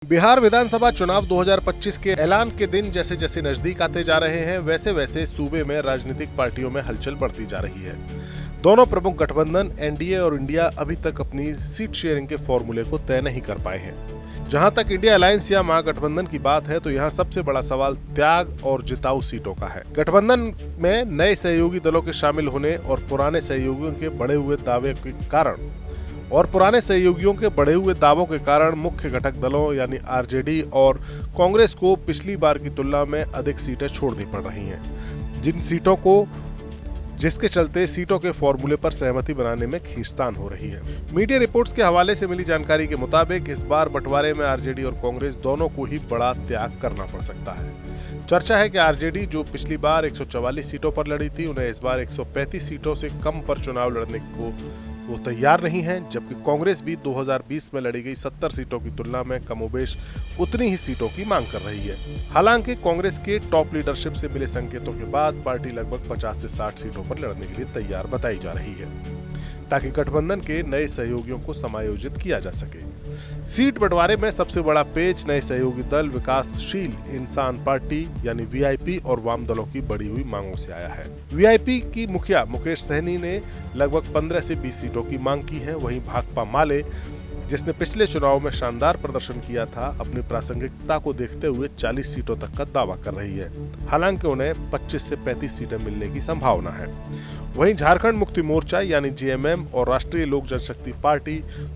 बिहार विधानसभा चुनाव 2025 के ऐलान के दिन जैसे जैसे नजदीक आते जा रहे हैं, वैसे वैसे सूबे में राजनीतिक पार्टियों में हलचल बढ़ती जा रही है। दोनों प्रमुख गठबंधन एनडीए और इंडिया अभी तक अपनी सीट शेयरिंग के फॉर्मूले को तय नहीं कर पाए हैं। जहां तक इंडिया अलायंस या महागठबंधन की बात है, तो यहां सबसे बड़ा सवाल त्याग और जिताऊ सीटों का है। गठबंधन में नए सहयोगी दलों के शामिल होने और पुराने सहयोगियों के बढ़े हुए दावों के कारण मुख्य घटक दलों यानी आरजेडी और कांग्रेस को पिछली बार की तुलना में अधिक सीटें छोड़नी पड़ रही हैं, जिसके चलते सीटों के फॉर्मूले पर सहमति बनाने में खींचतान हो रही है। मीडिया रिपोर्ट्स के हवाले से मिली जानकारी के मुताबिक इस बार बंटवारे में आरजेडी और कांग्रेस दोनों को ही बड़ा त्याग करना पड़ सकता है। चर्चा है कि आरजेडी जो पिछली बार 144 सीटों पर लड़ी थी, उन्हें इस बार 135 सीटों से कम पर चुनाव लड़ने को वो तैयार नहीं है, जबकि कांग्रेस भी 2020 में लड़ी गई 70 सीटों की तुलना में कमोबेश उतनी ही सीटों की मांग कर रही है। हालांकि कांग्रेस के टॉप लीडरशिप से मिले संकेतों के बाद पार्टी लगभग 50 से 60 सीटों पर लड़ने के लिए तैयार बताई जा रही है, ताकि गठबंधन के नए सहयोगियों को समायोजित किया जा सके। सीट बंटवारे में सबसे बड़ा पेच नए सहयोगी दल विकासशील इंसान पार्टी यानी वीआईपी और वाम दलों की बढ़ी हुई मांगों से आया है। वीआईपी की मुखिया मुकेश सहनी ने लगभग 15 से 20 सीटों की मांग की है। वहीं भाकपा माले, जिसने पिछले चुनाव में शानदार प्रदर्शन किया था, अपनी प्रासंगिकता को देखते हुए 40 सीटों तक का दावा कर रही है। हालांकि उन्हें 25 से 35 सीटें मिलने की संभावना है। वहीं झारखंड मुक्ति मोर्चा यानी जेएमएम और राष्ट्रीय लोक जनशक्ति पार्टी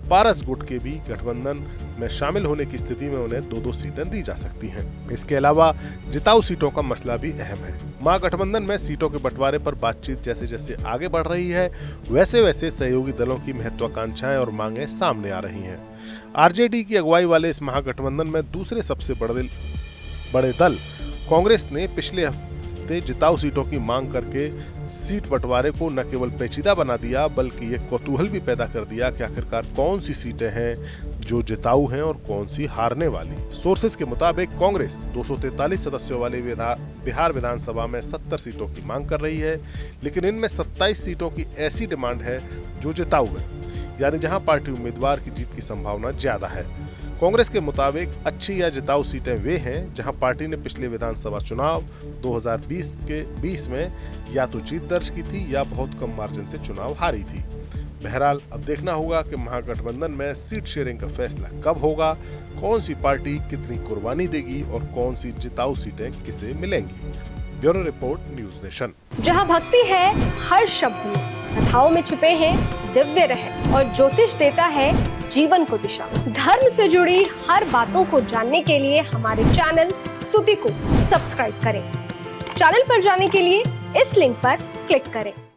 पारस गुट के भी गठबंधन में शामिल होने की स्थिति में उन्हें 2-2 सीटें दी जा सकती हैं। इसके अलावा जिताऊ सीटों का मसला भी अहम है। महागठबंधन में सीटों के बंटवारे पर बातचीत जैसे जैसे आगे बढ़ रही है, वैसे वैसे सहयोगी दलों की महत्वाकांक्षाएं और मांगें सामने आ रही हैं। आरजेडी की अगुवाई वाले इस महागठबंधन में दूसरे सबसे बड़े दल कांग्रेस ने पिछले हफ्ते जिताऊ सीटों की मांग करके सीट बंटवारे को न केवल पेचीदा बना दिया, बल्कि ये कौतूहल भी पैदा कर दिया कि आखिरकार कौन सी सीटें हैं जो जिताऊ हैं और कौन सी हारने वाली। सोर्सेस के मुताबिक कांग्रेस 243 सदस्यों वाले बिहार विधानसभा में 70 सीटों की मांग कर रही है, लेकिन इनमें 27 सीटों की ऐसी डिमांड है जो जिताऊ है, यानी जहां पार्टी उम्मीदवार की जीत की संभावना ज्यादा है। कांग्रेस के मुताबिक अच्छी या जिताऊ सीटें वे हैं जहां पार्टी ने पिछले विधानसभा चुनाव 2020 में या तो जीत दर्ज की थी या बहुत कम मार्जिन से चुनाव हारी थी। बहरहाल अब देखना होगा कि महागठबंधन में सीट शेयरिंग का फैसला कब होगा, कौन सी पार्टी कितनी कुर्बानी देगी और कौन सी जिताऊ सीटें किसे मिलेंगी। Bureau report, news nation. जहां भक्ति है हर शब्द में, कथाओं में छुपे हैं दिव्य रहस्य और ज्योतिष देता है जीवन को दिशा। धर्म से जुड़ी हर बातों को जानने के लिए हमारे चैनल स्तुति को सब्सक्राइब करें। चैनल पर जाने के लिए इस लिंक पर क्लिक करें।